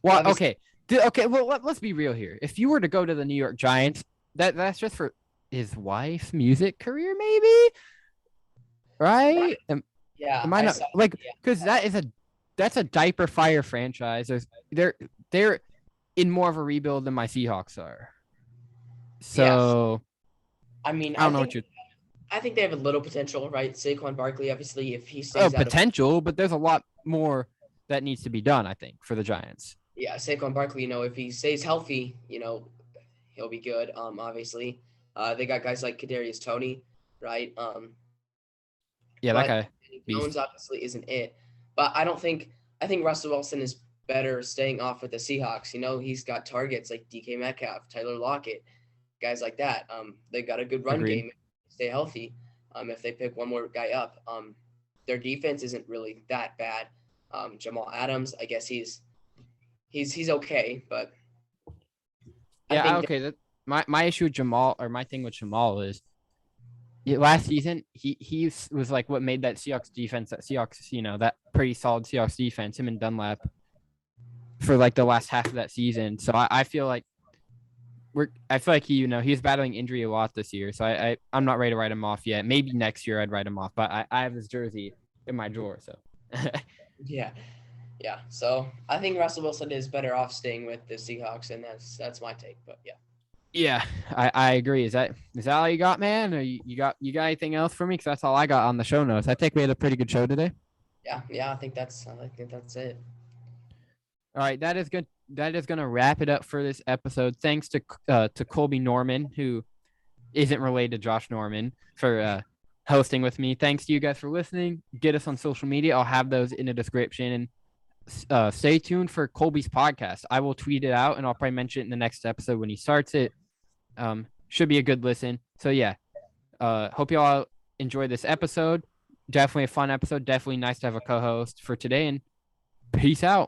Well, okay. Well, let's be real here. If you were to go to the New York Giants, that's just for his wife's music career, maybe, right? Yeah. Am I not because that's a diaper fire franchise. They're in more of a rebuild than my Seahawks are. So, I mean, I think they have a little potential, right? Saquon Barkley, obviously, if he stays potential, but there's a lot more that needs to be done, I think, for the Giants. Yeah, Saquon Barkley, if he stays healthy, he'll be good. Obviously, they got guys like Kadarius Toney, right? That guy. Jones obviously isn't it, but I think Russell Wilson is better staying off with the Seahawks. He's got targets like DK Metcalf, Tyler Lockett, guys like that. They got a good run game. Stay healthy. If they pick one more guy up, their defense isn't really that bad. Jamal Adams, I guess he's okay, but okay. My issue with Jamal, or my thing with Jamal, is last season he was like what made that Seahawks defense, that pretty solid Seahawks defense, him and Dunlap, for like the last half of that season. So I feel like he's battling injury a lot this year. So I'm not ready to write him off yet. Maybe next year I'd write him off, but I have his jersey in my drawer. So yeah. Yeah, so I think Russell Wilson is better off staying with the Seahawks, and that's my take. But yeah. Yeah, I agree. Is that all you got, man? Or you got anything else for me? Because that's all I got on the show notes. I think we had a pretty good show today. Yeah, I think that's it. All right, that is good. That is gonna wrap it up for this episode. Thanks to Colbie Norman, who isn't related to Josh Norman, for hosting with me. Thanks to you guys for listening. Get us on social media. I'll have those in the description. And stay tuned for Colbie's podcast. I will tweet it out, and I'll probably mention it in the next episode when he starts it. Should be a good listen. So yeah, hope you all enjoy this episode. Definitely a fun episode. Definitely nice to have a co-host for today. And peace out.